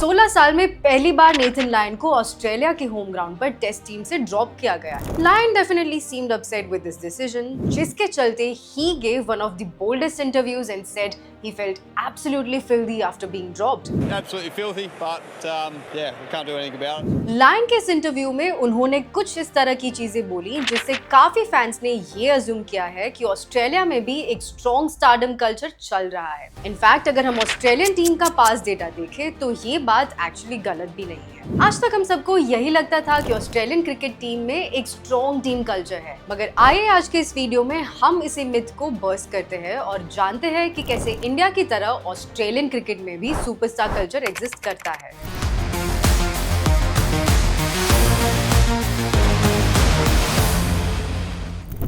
16 साल में पहली बार नेथन लायन को ऑस्ट्रेलिया के होम ग्राउंड पर टेस्ट टीम से ड्रॉप किया गया है। Lyon definitely seemed upset with this decision, जिसके चलते ही gave one of the boldest interviews and said he felt absolutely filthy after being dropped. Absolutely filthy, but yeah, we can't do anything about it. Lyon के इस interview में उन्होंने कुछ इस तरह की चीजें बोली जिससे काफी फैंस ने ये अज्यूम किया है कि ऑस्ट्रेलिया में भी एक स्ट्रॉन्ग स्टारडम कल्चर चल रहा है। इनफैक्ट अगर हम ऑस्ट्रेलियन टीम का पास डेटा देखें तो ये बात एक्चुअली गलत भी नहीं है। आज तक हम सबको यही लगता था कि ऑस्ट्रेलियन क्रिकेट टीम में एक स्ट्रॉन्ग टीम कल्चर है, मगर आइए आज के इस वीडियो में हम इसी मिथ को बर्स्ट करते हैं और जानते हैं कि कैसे इंडिया की तरह ऑस्ट्रेलियन क्रिकेट में भी सुपरस्टार कल्चर एग्जिस्ट करता है।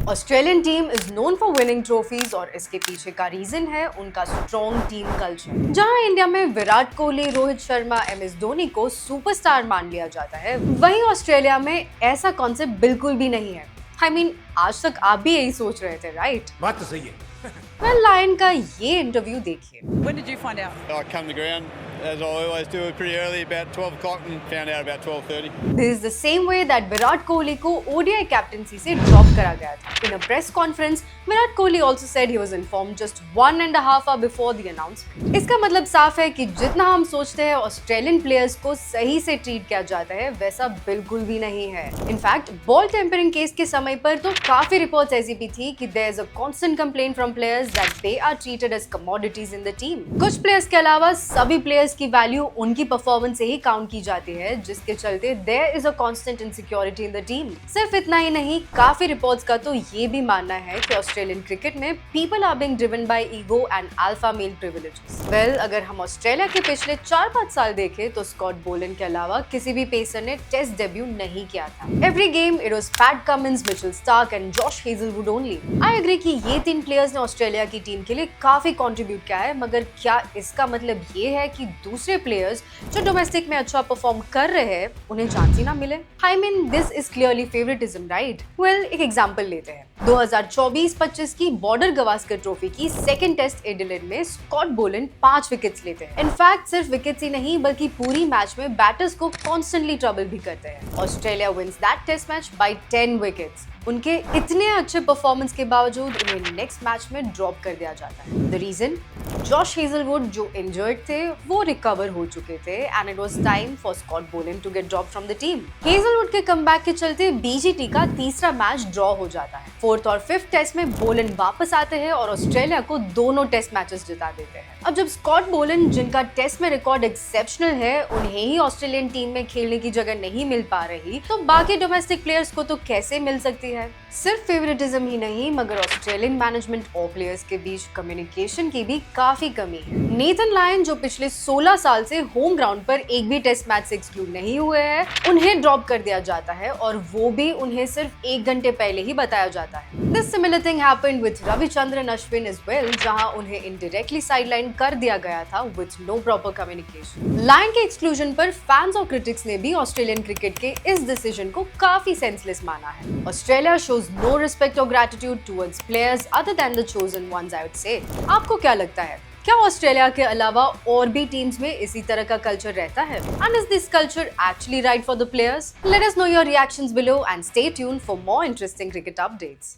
Australian team is known for winning trophies और इसके पीछे का रीजन है उनका स्ट्रॉन्ग टीम कल्चर। जहां इंडिया में विराट कोहली, रोहित शर्मा, MS धोनी को सुपरस्टार मान लिया जाता है, वहीं ऑस्ट्रेलिया में ऐसा कॉन्सेप्ट बिल्कुल भी नहीं है। I mean, आज तक आप भी यही सोच रहे थे, राइट? बात तो सही है। Well, लायन का ये इंटरव्यू देखिए। When did you find out? I come to ground, as I always do, pretty early, about 12 o'clock, and found out about 12:30. This is the same way that Virat Kohli को ODI captaincy से drop करा गया था। In a press conference, Virat Kohli also said he was informed just 1.5 hours before the announcement. इसका मतलब साफ है कि जितना हम सोचते हैं ऑस्ट्रेलियन प्लेयर्स को सही से ट्रीट किया जाता है, वैसा बिल्कुल भी नहीं है। इनफैक्ट बॉल टेम्परिंग केस के समय पर तो काफी रिपोर्ट्स ऐसी भी थी कि there is a constant complaint from players that they are treated as commodities in the team. कुछ प्लेयर्स के अलावा सभी प्लेयर्स की वैल्यू उनकी परफॉर्मेंस से ही काउंट की जाती है, जिसके चलते there is a constant insecurity in the team. सिर्फ इतना ही नहीं, काफी रिपोर्ट्स का तो ये भी मानना है कि ऑस्ट्रेलियन क्रिकेट में people are being driven by ego and alpha male privileges. Well, अगर हम ऑस्ट्रेलिया के पिछले 4-5 साल देखें तो स्कॉट बोलन के अलावा किसी भी पेसर ने टेस्ट डेब्यू नहीं किया था। Every game it was PAT Cummins, Mitchell Starc and Josh Hazlewood only. I agree कि ये 3 प्लेयर्स ने ऑस्ट्रेलिया की टीम के लिए काफी कंट्रीब्यूट किया है, मगर क्या इसका मतलब ये है कि दूसरे प्लेयर्स जो डोमेस्टिक में अच्छा परफॉर्म कर रहे हैं उन्हें चांस ही ना मिले? I mean, this is clearly favoritism, right? Well, एक एग्जांपल लेते हैं। 2024-25 की बॉर्डर गवास्कर ट्रॉफी की सेकंड टेस्ट एडिलेड में स्कॉट बोलन 5 विकेट्स लेते हैं। इनफैक्ट सिर्फ विकेट्स ही नहीं बल्कि पूरी मैच में बैटर्स को कॉन्स्टेंटली ट्रबल भी करते हैं। Australia wins that test match by 10 wickets. उनके इतने अच्छे परफॉर्मेंस के बावजूद उन्हें नेक्स्ट मैच में ड्रॉप कर दिया जाता है। द रीजन, जॉश हेजलवुड जो इंजर्ड थे वो रिकवर हो चुके थे and it was time for Scott Boland to get drop from the team. Hazlewood के कमबैक के चलते BGT का तीसरा मैच ड्रॉ हो जाता है। 4th और 5th टेस्ट में बोलन वापस आते हैं और ऑस्ट्रेलिया को दोनों टेस्ट मैचेस जिता देते हैं। अब जब स्कॉट बोलन, जिनका टेस्ट में रिकॉर्ड एक्सेप्शनल है, उन्हें ही ऑस्ट्रेलियन टीम में खेलने की जगह नहीं मिल पा रही, तो बाकी डोमेस्टिक प्लेयर्स को तो कैसे मिल सकती है? सिर्फ फेवरेटिज्म ही नहीं मगर ऑस्ट्रेलियन मैनेजमेंट और प्लेयर्स के बीच कम्युनिकेशन की भी काफी कमी है। नेथन लायन जो पिछले 16 साल से होम ग्राउंड पर एक भी टेस्ट मैच से एक्सक्लूड नहीं हुए हैं, उन्हें ड्रॉप कर दिया जाता है और वो भी उन्हें सिर्फ 1 घंटे पहले ही बताया जाता है। This similar thing happened with Ravichandran Ashwin as well, जहां उन्हें इनडायरेक्टली साइडलाइन कर दिया गया था with no proper communication. Lyon के एक्सक्लूजन पर फैंस और क्रिटिक्स ने भी ऑस्ट्रेलियन क्रिकेट के इस डिसीजन को काफी सेंसलेस माना है। Australia shows no respect or gratitude towards players other than the chosen ones, I would say. आपको क्या लगता है? क्या ऑस्ट्रेलिया के अलावा और भी टीम्स में इसी तरह का कल्चर रहता है? And is this culture actually right for the players? Let us know your reactions below and stay tuned for more interesting cricket updates.